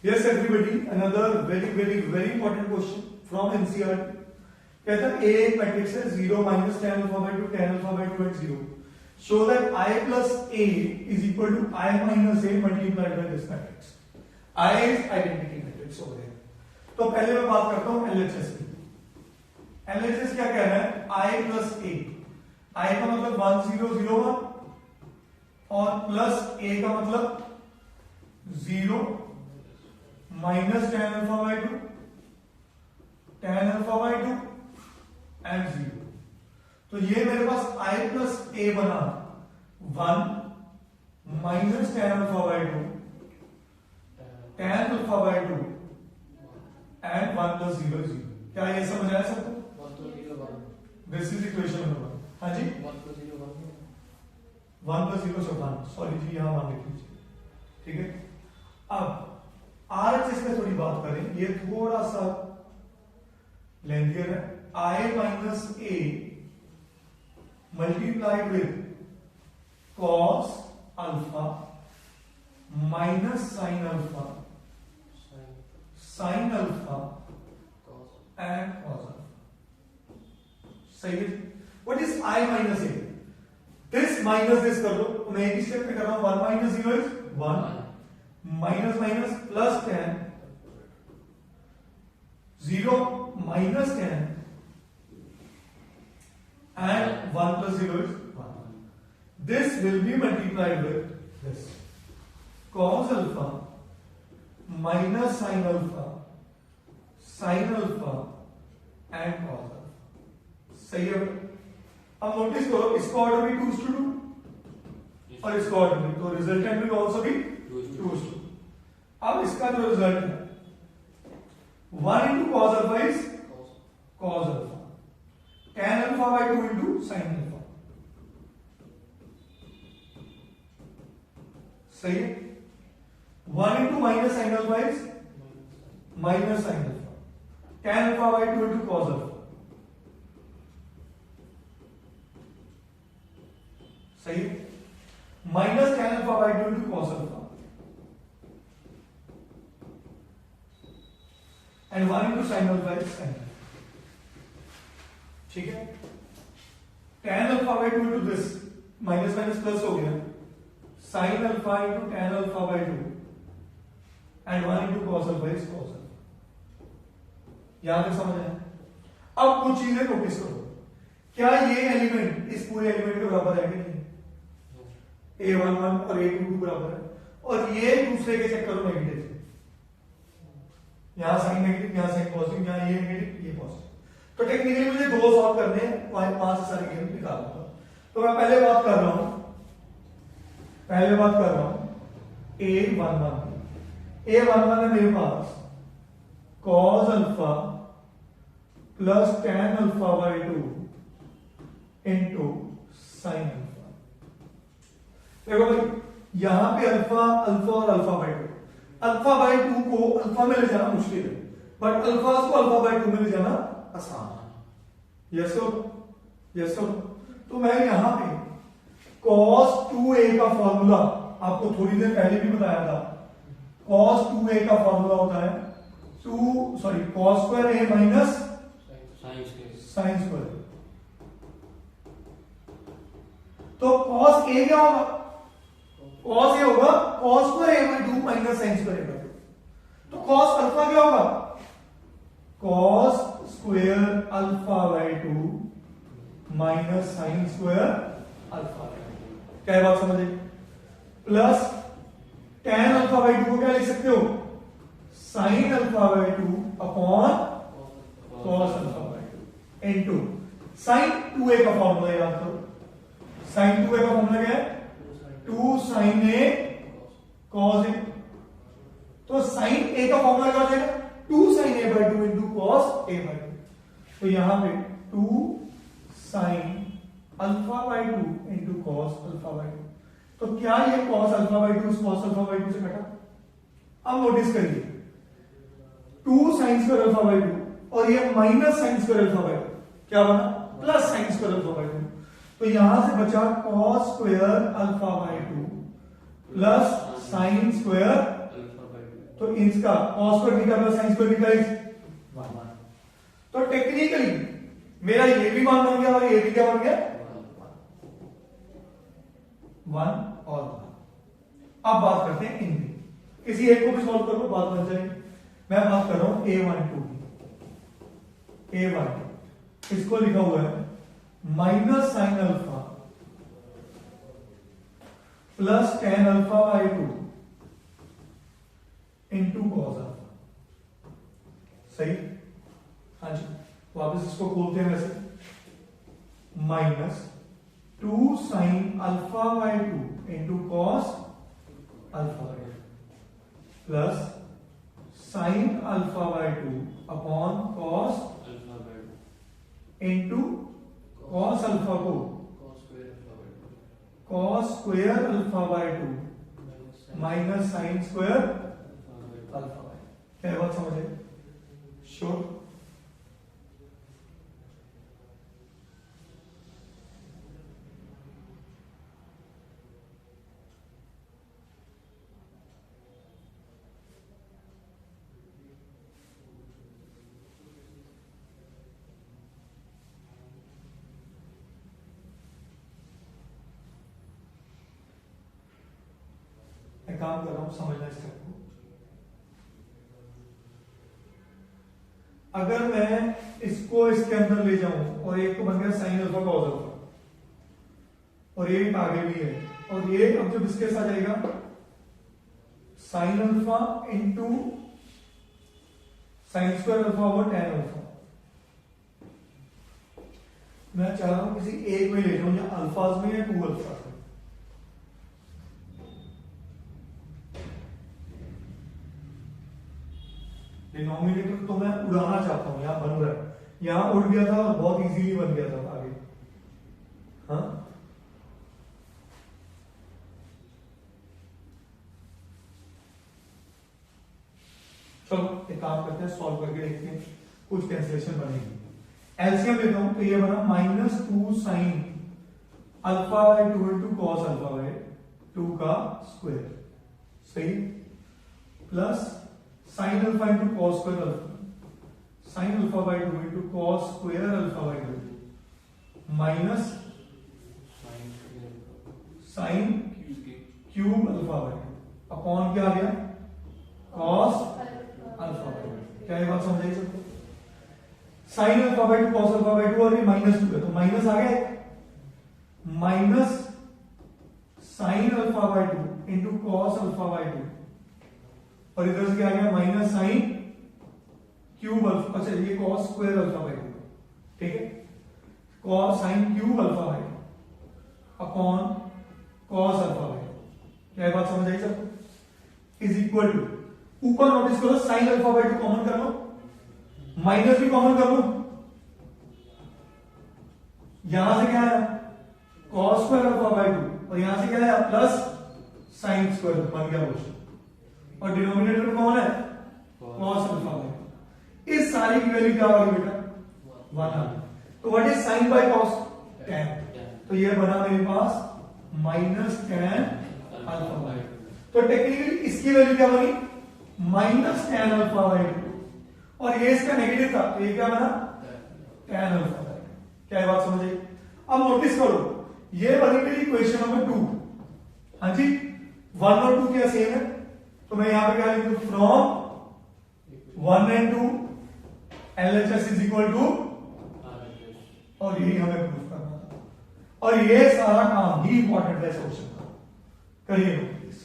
Yes everybody, another very important question from NCERT. कहता है A एक मैट्रिक्स है 0 minus tan alpha by 2 tan alpha by 2 at 0. Show that I plus A is equal to I minus A multiplied by this matrix. I is identity matrix over here. तो पहले मैं बात करता हूँ LHS की. LHS क्या कह रहा है? I plus A. I का मतलब 1 0 0 1 और प्लस A का मतलब 0 minus tan alpha by 2 tan alpha by 2 and 0. तो ये मेरे पास I plus A बना 1 minus tan alpha by 2 tan alpha by 2 and 1 plus 0 is 0. क्या ये समझ आया सबको? 1 plus 0 1. This is equation number 1. हाँ जी 1 plus 0 1. 1 plus 0 से 1. सॉरी जी यहाँ मान लिख लीजिए. ठीक है. अब RHS में थोड़ी बात करें. ये थोड़ा सा लेंथियर है. I minus A multiplied with cos alpha minus sin alpha and cos alpha. सही है. What is I minus A? This minus this कर दो. मैं एक स्टेप में कर रहा हूं. 1 minus 0 is 1 minus minus plus 10 0 minus 10 and 1 plus 0 is 1. This will be multiplied with this cos alpha minus sin alpha and cos alpha. सही है. अब नोटिस करो इसका ऑर्डर भी 2 to 2 और इसका ऑर्डर भी, तो रिजल्टेंट विल आल्सो भी 2 to 2. अब इसका जो रिजल्ट है 1 into cos alpha is cos alpha, tan alpha by 2 into sin alpha. सही है. 1 into minus sin alpha is minus sin alpha, tan alpha by 2 into cos alpha. सही है. minus tan alpha by 2 into cos alpha and 1 into sin alpha is sin alpha. ठीक है. tan alpha by 2 into this minus minus plus हो गया. sin alpha into tan alpha by 2 and 1 into cos alpha is cos alpha. यहां तक समझ आया. अब कुछ चीजें नोटिस करो. क्या ये एलिमेंट इस पूरे एलिमेंट के बराबर है कि नहीं? A11 और A22 बराबर है और ये दूसरे के चक्कर में नेगेटिव है. यहां साइन नेगेटिव, यहां साइन पॉजिटिव, यहां ये नेगेटिव, ये पॉजिटिव. तो टेक्निकली मुझे दो सॉल्व करने हैं. 5 से सारी गेम निकालूंगा. तो मैं पहले बात कर रहा हूं A11 है मेरे पास cos alpha plus tan alpha by 2 into sine alpha. देखो भाई यहां पे अल्फा और अल्फा बाय 2. अल्फा बाय 2 को अल्फा में ले जाना मुश्किल है, बट अल्फा को अल्फा बाय 2 में ले जाना आसान है. Yes sir. तो मैं यहां पे cos 2a का फॉर्मूला आपको थोड़ी देर पहले भी बताया था. cos 2a का फॉर्मूला होता है cos square a minus sine square. तो cos a क्या होगा? cos a होगा cos square a by 2 minus sine square a by 2. तो cos अल्फा क्या होगा? cos square alpha by 2 minus sine square alpha by 2. क्या बात समझे? प्लस tan अल्फा by 2 को क्या लिख सकते हो? sin alpha by 2 upon cos alpha by 2 into sin 2a का फॉर्मूला याद करो. sin 2a का फॉर्मूला क्या है? 2 sin a cos a. तो sin a का फॉर्मूला क्या हो जाएगा? 2 sin a by 2 into cos a by 2. तो यहां पे 2 sin alpha by 2 into cos alpha by 2. तो क्या ये cos alpha by 2 cos alpha by 2 से कटा? अब नोटिस करिए 2 sin स्क्वायर अल्फा by 2 और ये minus sin square alpha by 2 क्या बना? Plus sin square alpha by 2. तो यहां से बचा cos square alpha by 2 plus sin square तो इसका cos square theta plus sin square theta is 1। तो टेक्निकली मेरा ये भी मान बन गया और ये भी क्या बन गया 1 और 1। अब बात करते हैं इनकी, किसी एक को भी सॉल्व कर लो, बात बन जाएगी। मैं बात कर रहा हूं a12 की। a12 इसको लिखा हुआ है minus sine alpha plus ten alpha by 2 into cos alpha. सही, हाँ जी, वापस इसको खोलते हैं वैसे, minus 2 sine alpha by 2 into cos alpha by 2 plus sine alpha by 2 upon cos alpha by 2 into cos alpha को cos square alpha by 2 minus sine square alpha by. क्या बात समझ आई? श्योर? मैं काम कर रहा हूं, समझना स्टेप को। अगर मैं इसको इसके अंदर ले जाऊं और एक तो बन गया साइन अल्फा कॉस अल्फा और एक आगे भी है, और ये अब जब इसके साथ जाएगा sine alpha into sine square alpha over tan alpha. मैं चाह रहा हूं किसी एक में ले जाऊं, या अल्फाज में या टू अल्फाज में। डिनोमिनेटर तो मैं उड़ाना चाहता हूं, यहां बन रहा है, यहां उड़ गया था और बहुत इजीली बन गया था आगे। हाँ, चलो एक काम करते हैं, सॉल्व करके देखते हैं, कुछ कैंसिलेशन बनेगी। एलसीएम लेता हूं तो ये बना minus 2 sine alpha by 2 into cos alpha by 2 का स्क्वायर, सही, plus sine alpha into cos square alpha, sign alpha by 2 into cos square alpha by 2 minus sine cube alpha by 2 upon क्या आ गया cos alpha by 2। क्या ये बात समझ आई सबको? Sign alpha by 2 cos alpha by 2 और ये माइनस 2 है तो माइनस आ गया, minus sine alpha by 2 into cos alpha by 2 और इधर से क्या आ गया माइनस साइन क्यूब अल्फा, अच्छा ये कॉस स्क्वायर अल्फा बाई 2, ठीक है, cos sine cube alpha by 2 upon cos alpha by 2। क्या बात समझ आई सबको? इज इक्वल टू, ऊपर नोटिस करो साइन अल्फा बाई 2 कॉमन कर लो, माइनस भी कॉमन कर लो, यहां से क्या है कॉस स्क्वायर अल्फा बाई 2 और यहां से क्या है प्लस साइन स्क्वायर, बन गया क्वेश्चन, और डिनोमिनेटर में कौन है कॉस अल्फा बाई 2। इस सारी की वैल्यू क्या होगी बेटा 1 आ गई। तो what is sine by cos? tan। तो ये बना मेरे पास माइनस tan अल्फा बाई 2। तो टेक्निकली इसकी वैल्यू क्या बनी माइनस tan अल्फा बाई 2 और ये इसका नेगेटिव था तो ये क्या बना tan अल्फा बाई 2। क्या ये बात समझ आई? अब नोटिस करो ये बनी मेरी इक्वेशन नंबर 2। हाँ जी, 1 और 2 क्या सेम है, तो मैं यहां पे क्या लिख दूं from 1 and 2 LHS is equal to, और यही हमें प्रूफ करना था, और ये सारा काम ही इंपॉर्टेंट है क्वेश्चन का, करिए प्लीज।